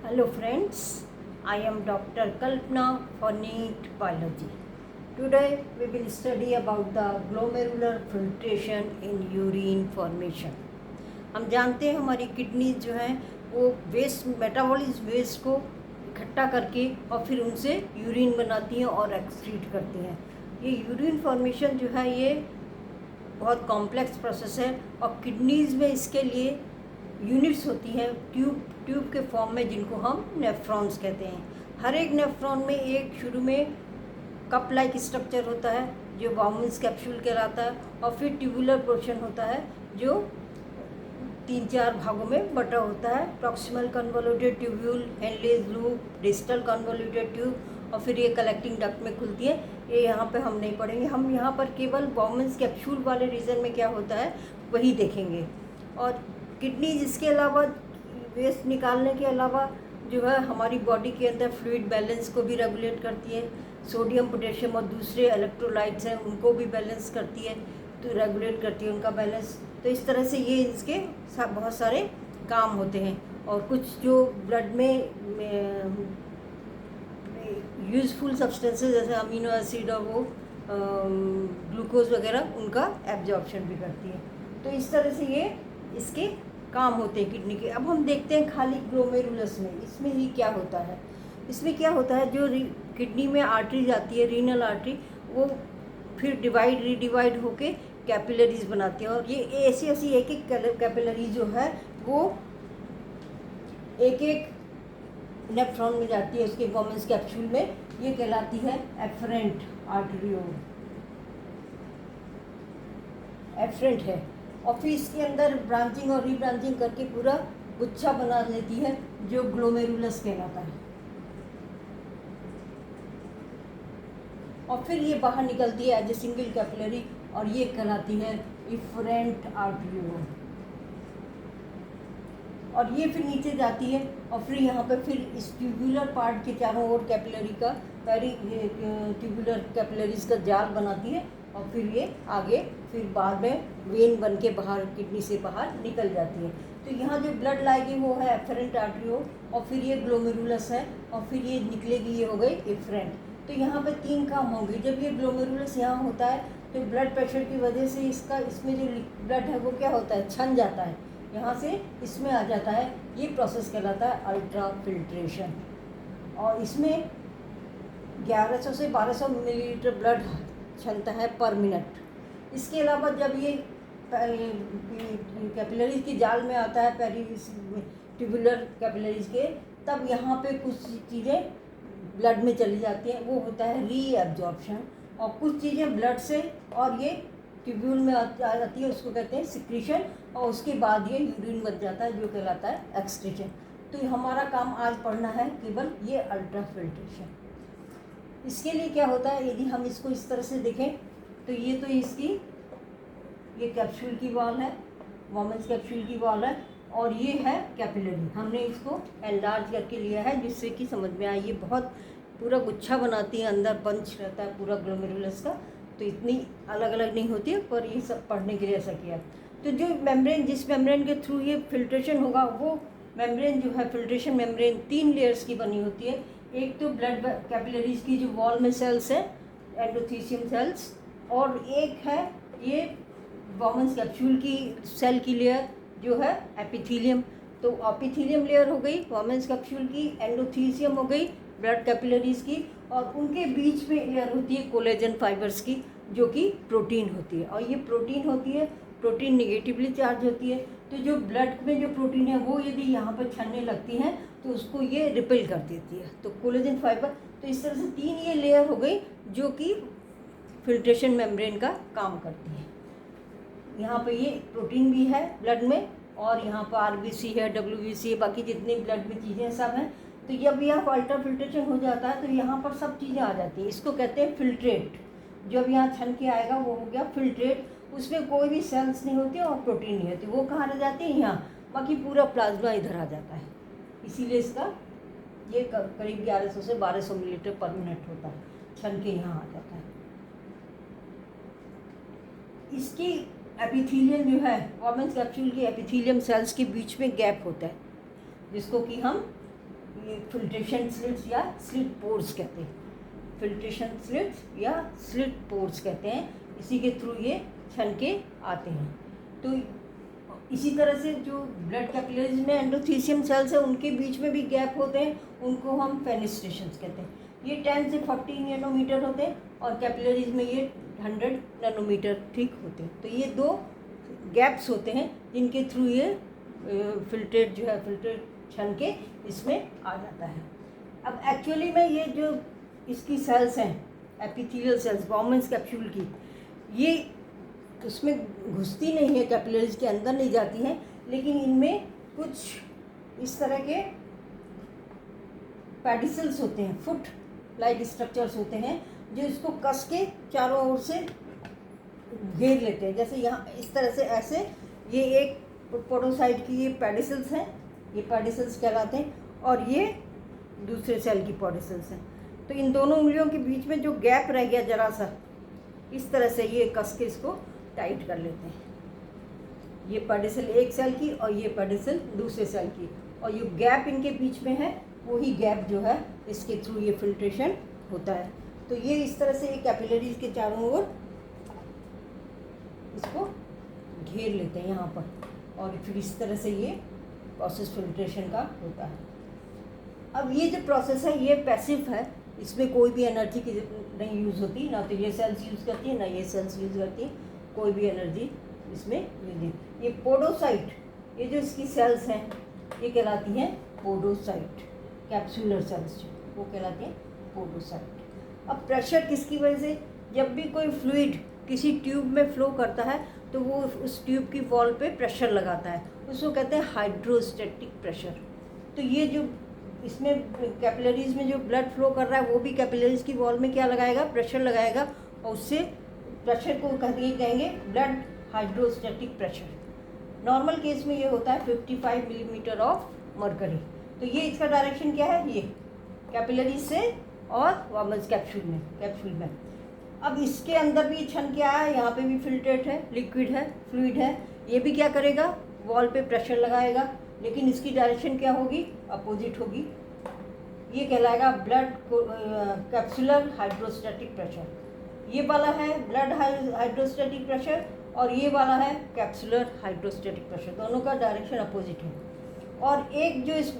Hello friends, I am Dr. Kalpana for NEET Biology. Today we will study about the glomerular filtration in urine formation. हम जानते हैं हमारी kidney जो है वो वेस्ट मेटाबॉलिज्म वेस्ट को इकट्ठा करके और फिर उनसे यूरिन बनाती हैं और एक्सक्रीट करती हैं। ये यूरिन फॉर्मेशन जो है ये बहुत कॉम्प्लेक्स प्रोसेस है और किडनीज़ में इसके लिए यूनिट्स होती हैं ट्यूब के फॉर्म में, जिनको हम नेफ्रॉन्स कहते हैं। हर एक नेफ्रॉन में एक शुरू में कप लाइक स्ट्रक्चर होता है जो बाउमेंस कैप्सूल कहलाता है, और फिर ट्यूबुलर पोर्शन होता है जो 3-4 भागों में बटा होता है। Proximal convoluted tubule, Henle's loop, distal convoluted tube, और फिर ये कलेक्टिंग डक्ट में खुलती है। ये यहाँ पे हम नहीं पढ़ेंगे, हम यहाँ पर केवल बाउमेंस कैप्सूल वाले रीजन में क्या होता है वही देखेंगे। और किडनी इसके अलावा वेस्ट निकालने के अलावा जो है हमारी बॉडी के अंदर फ्लूइड बैलेंस को भी रेगुलेट करती है। सोडियम, पोटेशियम और दूसरे इलेक्ट्रोलाइट्स हैं उनको भी बैलेंस करती है, तो रेगुलेट करती है उनका बैलेंस। तो इस तरह से ये इसके बहुत सारे काम होते हैं। और कुछ जो ब्लड में यूज़फुल सब्सटेंसेस जैसे अमीनो एसिड और वो ग्लूकोज वगैरह उनका एब्जॉर्प्शन भी करती है। तो इस तरह से ये इसके काम होते हैं किडनी के। अब हम देखते हैं खाली ग्लोमेरुलस में, इसमें ही क्या होता है। इसमें क्या होता है, जो किडनी में आर्टरी जाती है, रीनल आर्टरी, वो फिर रीडिवाइड होके कैपिलरीज बनाती है। और ये ऐसी एक एक कैपिलरी जो है वो एक एक नेफ्रॉन में जाती है, उसके बाउमेंस कैप्सूल में। ये कहलाती है एफरेंट आर्टरियोल, एफरेंट है। और फिर इसके अंदर ब्रांचिंग और रीब्रांचिंग करके पूरा गुच्छा बना लेती है जो ग्लोमेरुलस कहलाता है। और फिर ये बाहर निकलती है एज ए सिंगल कैपिलरी, और ये कहलाती है इफरेंट आर्टरियोल। और ये फिर नीचे जाती है और फिर यहाँ पे फिर इस ट्यूबुलर पार्ट के चारों ओर कैपिलरी का ट्यूबुलर कैपिलरीज का जाल बनाती है, और फिर ये आगे फिर बाद में वेन बन के बाहर किडनी से बाहर निकल जाती है। तो यहाँ जो ब्लड लाएगी वो है एफरेंट आर्टरियोल, और फिर ये ग्लोमेरुलस है, और फिर ये निकलेगी, ये हो गई इफरेंट। तो यहाँ पे 3 काम होंगे। जब ये ग्लोमेरुलस यहाँ होता है तो ब्लड प्रेशर की वजह से इसमें जो ब्लड है वो क्या होता है, छन जाता है, यहाँ से इसमें आ जाता है। ये प्रोसेस कहलाता है अल्ट्रा फिल्ट्रेशन। और इसमें 1100 से 1200 मिलीलीटर ब्लड छनता है पर मिनट। इसके अलावा जब ये कैपिलरीज के जाल में आता है, ट्यूबुलर कैपिलरीज के, तब यहाँ पे कुछ चीज़ें ब्लड में चली जाती हैं, वो होता है रीएब्जॉर्प्शन। और कुछ चीज़ें ब्लड से और ये ट्यूब्यूल में आ जाती है, उसको कहते हैं सिक्रीशन, और उसके बाद ये यूरिन बन जाता है जो कहलाता है एक्सक्रीशन। तो हमारा काम आज पढ़ना है केवल ये अल्ट्रा फिल्ट्रेशन। इसके लिए क्या होता है, यदि हम इसको इस तरह से देखें तो इसकी ये कैप्सूल की वॉल है, बाउमेंस कैप्सूल की वॉल है, और ये है कैपिलरी। हमने इसको एनलार्ज करके लिया है जिससे कि समझ में आए। ये बहुत पूरा गुच्छा बनाती है, अंदर बंच रहता है पूरा ग्लोमेरुलस का, तो इतनी अलग अलग नहीं होती है, पर ये सब पढ़ने के लिए ऐसा किया। तो जो मेम्ब्रेन, जिस मेम्ब्रेन के थ्रू ये फिल्ट्रेशन होगा, वो मेम्ब्रेन जो है फिल्ट्रेशन मेम्ब्रेन 3 लेयर्स की बनी होती है। एक तो ब्लड कैपिलरीज की जो वॉल में सेल्स है, एंडोथीसियम सेल्स, और एक है ये बाउमेंस कैप्सूल की सेल की लेयर जो है एपिथीलियम। तो एपिथीलियम लेयर हो गई बाउमेंस कैप्सूल की, एंडोथीसियम हो गई ब्लड कैपिलरीज की, और उनके बीच में लेयर होती है कोलेजन फाइबर्स की जो कि प्रोटीन होती है। और ये प्रोटीन होती है, प्रोटीन निगेटिवली चार्ज होती है। तो जो ब्लड में जो प्रोटीन है वो यदि यहाँ पर छनने लगती हैं तो उसको ये रिपेल कर देती है, तो कोलेजन फाइबर। तो इस तरह से 3 ये लेयर हो गई जो कि फिल्ट्रेशन मेम्ब्रेन का काम करती है। यहाँ पे ये प्रोटीन भी है ब्लड में, और यहाँ पर आरबीसी है, डब्ल्यूबीसी है, बाकी जितनी ब्लड में चीज़ें सब हैं। तो जब यहाँ अल्ट्रा फिल्ट्रेशन हो जाता है तो यहाँ पर सब चीज़ें आ जाती हैं। इसको कहते हैं फिल्ट्रेट। जब यहाँ छन के आएगा वो हो गया फिल्ट्रेट। उसमें कोई भी सेल्स नहीं होती और प्रोटीन नहीं होती, वो कहाँ रह जाती है, यहाँ। बाकी पूरा प्लाज्मा इधर आ जाता है। इसीलिए इसका ये करीब 1100 से 1200 मिलीलीटर पर मिनट होता है, छन के यहाँ आ जाता है। इसकी एपिथीलियम जो है, बाउमेंस कैप्सूल की एपिथीलियम सेल्स के बीच में गैप होता है जिसको कि हम ये फिल्ट्रेशन स्लिट्स या स्लिट पोर्स कहते हैं, फिल्ट्रेशन स्लिट्स या स्लिट पोर्स कहते हैं। इसी के थ्रू ये छन के आते हैं। तो इसी तरह से जो ब्लड कैपिलरीज में एंडोथीसियम सेल्स है उनके बीच में भी गैप होते हैं, उनको हम फेनेस्ट्रेशंस कहते हैं। ये 10 से 40 नैनोमीटर होते हैं और कैपिलरीज में ये 100 नैनोमीटर ठीक होते हैं। तो ये 2 गैप्स होते हैं जिनके थ्रू ये फिल्ट्रेट जो है फिल्ट्रेट छन के इसमें आ जाता है। अब एक्चुअली में ये जो इसकी सेल्स हैं एपिथेलियल सेल्स बॉमन्स कैप्सूल की, ये उसमें घुसती नहीं है, कैपिलरीज के अंदर नहीं जाती हैं, लेकिन इनमें कुछ इस तरह के पेडिसल्स होते हैं, फुट लाइक स्ट्रक्चर्स होते हैं जो इसको कस के चारों ओर से घेर लेते हैं। जैसे यहाँ इस तरह से ऐसे ये एक पोडोसाइट की ये पेडिसल्स हैं, ये पेडिसल्स कहलाते हैं, और ये दूसरे सेल की पेडिसल्स हैं। तो इन दोनों उंगलियों के बीच में जो गैप रह गया जरा सा, इस तरह से ये कस के इसको टाइट कर लेते हैं। ये पेडिसल एक सेल की और ये पेडिसल दूसरे सेल की, और ये गैप इनके बीच में है, वही गैप जो है इसके थ्रू ये फिल्ट्रेशन होता है। तो ये इस तरह से ये कैपिलरीज के चारों ओर इसको घेर लेते हैं यहाँ पर, और फिर इस तरह से ये प्रोसेस फिल्ट्रेशन का होता है। अब ये जो प्रोसेस है ये पैसिव है, इसमें कोई भी एनर्जी की नहीं यूज़ होती, ना तो ये सेल्स यूज़ करती है ना ये सेल्स यूज़ करती है, कोई भी एनर्जी इसमें यूज नहीं। ये पोडोसाइट, ये जो इसकी सेल्स हैं ये कहलाती हैं पोडोसाइट, कैप्सूलर सेल्स जो वो कहलाती हैं पोडोसाइट। अब प्रेशर किसकी वजह से, जब भी कोई फ्लूइड किसी ट्यूब में फ्लो करता है तो वो उस ट्यूब की वॉल पे प्रेशर लगाता है, उसको कहते हैं हाइड्रोस्टैटिक प्रेशर। तो ये जो इसमें कैपिलरीज में जो ब्लड फ्लो कर रहा है वो भी कैपिलरीज की वॉल में क्या लगाएगा, प्रेशर लगाएगा, और उससे प्रेशर को कहेंगे blood hydrostatic pressure. Normal case में ये होता है 55 मिलीमीटर ऑफ मरकरी। तो ये इसका डायरेक्शन क्या है, ये कैपिलरीज से और वामन्स कैप्सूल में। अब इसके अंदर भी छन के आया है, यहाँ पे भी फिल्ट्रेट है, लिक्विड है, फ्लूइड है, ये भी क्या करेगा, वॉल पे प्रेशर लगाएगा, लेकिन इसकी डायरेक्शन क्या होगी, अपोजिट होगी। ये कहलाएगा ब्लड कैप्सुलर हाइड्रोस्टैटिक प्रेशर। ये वाला है ब्लड हाइड्रोस्टैटिक प्रेशर और ये वाला है कैप्सुलर हाइड्रोस्टैटिक प्रेशर, दोनों का डायरेक्शन अपोजिट है। और एक जो इस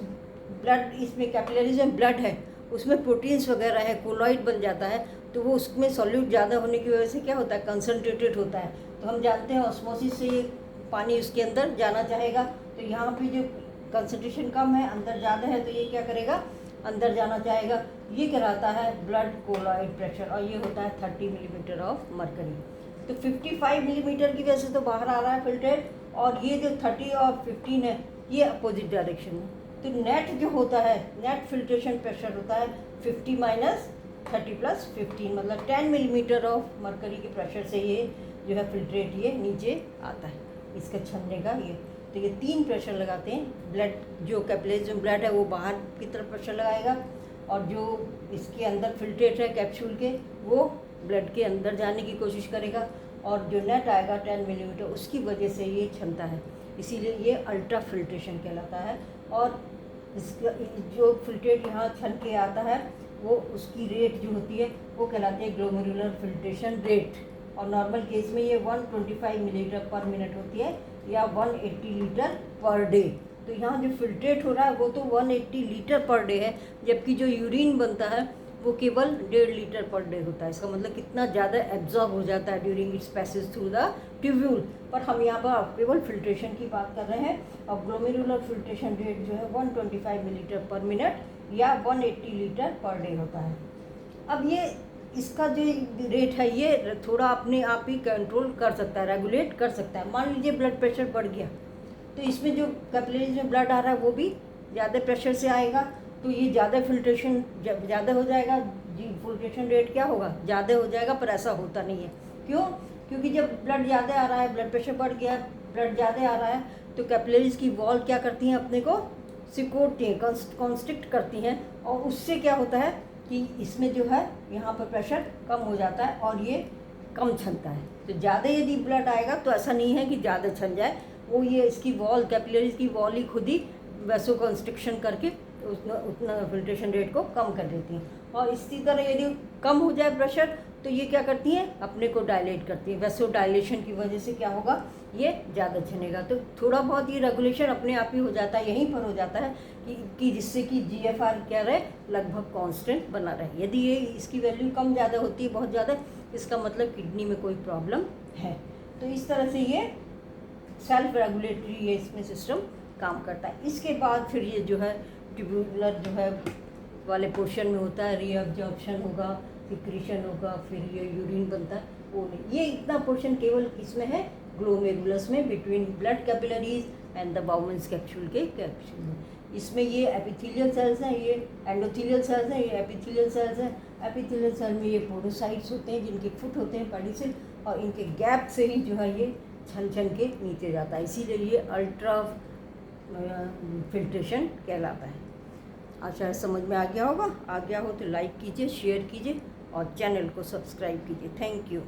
ब्लड इसमें कैपिलरीज में ब्लड है उसमें प्रोटीन्स वगैरह है, कोलॉइड बन जाता है, तो वो उसमें सॉल्यूट ज़्यादा होने की वजह से क्या होता है, कंसनट्रेटेड होता है। तो हम जानते हैं ऑस्मोसिस से ये पानी उसके अंदर जाना चाहेगा, तो यहाँ पे जो कंसंट्रेशन कम है, अंदर ज़्यादा है, तो ये क्या करेगा, अंदर जाना चाहेगा। ये कहलाता है ब्लड कोलॉइड प्रेशर, और ये होता है 30 मिलीमीटर ऑफ मरकरी। तो 55 मिलीमीटर की वजह से तो बाहर आ रहा है फिल्ट्रेट, और ये जो 30 और 15 है ये अपोजिट डायरेक्शन में। तो नेट जो होता है, नेट फिल्ट्रेशन प्रेशर होता है 50 माइनस 30 प्लस 15, मतलब 10 मिलीमीटर ऑफ मरकरी के प्रेशर से ये जो है फिल्ट्रेट ये नीचे आता है, इसका छनने का ये। तो ये 3 प्रेशर लगाते हैं। ब्लड जो कैपिलरीज में ब्लड है वो बाहर की तरफ प्रेशर लगाएगा, और जो इसके अंदर फिल्ट्रेट है कैप्सूल के वो ब्लड के अंदर जाने की कोशिश करेगा, और जो नेट आएगा 10 मिलीमीटर उसकी वजह से ये छनता है, इसीलिए ये अल्ट्रा फिल्ट्रेशन कहलाता है। और इसका जो फिल्ट्रेट यहाँ छन के आता है वो उसकी रेट जो होती है वो कहलाती है ग्लोमेरुलर फिल्ट्रेशन रेट, और नॉर्मल केस में ये 125 मिलीलीटर पर मिनट होती है या 180 लीटर पर डे। तो यहाँ जो फिल्ट्रेट हो रहा है वो तो 180 लीटर पर डे है, जबकि जो यूरिन बनता है वो केवल 1.5 लीटर पर डे होता है। इसका मतलब कितना ज़्यादा एब्जॉर्ब हो जाता है during its passage through the tubule. पर हम यहाँ पर केवल फिल्ट्रेशन की बात कर रहे हैं, और ग्लोमेरुलर फिल्ट्रेशन रेट जो है 125 मिलीलीटर पर मिनट या 180 लीटर पर डे होता है। अब ये इसका जो रेट है ये थोड़ा अपने आप ही कंट्रोल कर सकता है, रेगुलेट कर सकता है। मान लीजिए ब्लड प्रेशर बढ़ गया तो इसमें जो कैपिलरीज में ब्लड आ रहा है वो भी ज़्यादा प्रेशर से आएगा, तो ये ज़्यादा फिल्ट्रेशन ज़्यादा हो जाएगा जी, फिल्ट्रेशन रेट क्या होगा, ज़्यादा हो जाएगा। पर ऐसा होता नहीं है, क्यों, क्योंकि जब ब्लड ज़्यादा आ रहा है, ब्लड प्रेशर बढ़ गया, ब्लड ज़्यादा आ रहा है, तो कैपिलरीज की वॉल क्या करती हैं, अपने को सिकोड़ती हैं, कॉन्स्ट्रिक्ट करती हैं, और उससे क्या होता है कि इसमें जो है यहाँ पर प्रेशर कम हो जाता है और ये कम छनता है। तो ज़्यादा यदि ब्लड आएगा तो ऐसा नहीं है कि ज़्यादा छन जाए, वो ये इसकी वॉल कैपिलरीज की वॉल ही खुद ही वैसो कंस्ट्रिक्शन करके उतना उतना फिल्ट्रेशन रेट को कम कर देती हैं। और इसी तरह यदि कम हो जाए प्रेशर तो ये क्या करती हैं, अपने को डायलेट करती हैं। वैसो डायलेशन की वजह से क्या होगा, ये ज़्यादा छनेगा। तो थोड़ा बहुत ये रेगुलेशन अपने आप ही हो जाता है, यहीं पर हो जाता है कि जिससे कि GFR क्या रहे, लगभग कांस्टेंट बना रहे। यदि ये इसकी वैल्यू कम ज़्यादा होती है, बहुत ज़्यादा, इसका मतलब किडनी में कोई प्रॉब्लम है। तो इस तरह से ये सेल्फ रेगुलेटरी ये इसमें सिस्टम काम करता है। इसके बाद फिर ये जो है ट्यूबुलर जो है वाले पोर्शन में होता है, रीअब्जॉर्प्शन होगा, सिक्रीशन होगा, फिर ये यूरिन बनता है, वो नहीं। ये इतना पोर्शन केवल किसमें है, ग्लोमेरुलस में, between blood capillaries and the Bowman's capsule के कैप्सूल में। इसमें ये एपिथेलियल सेल्स हैं, ये एंडोथेलियल सेल्स हैं, ये एपिथेलियल सेल्स हैं। एपिथेलियल सेल में ये पोडोसाइट्स होते हैं जिनके फुट होते हैं पेडिसिल, और इनके गैप से ही जो है ये छन छन के नीचे जाता है, इसीलिए ये अल्ट्रा फिल्ट्रेशन कहलाता है। आशा है समझ में आ गया होगा। आ गया हो तो लाइक कीजिए, शेयर कीजिए और चैनल को सब्सक्राइब कीजिए। Thank you.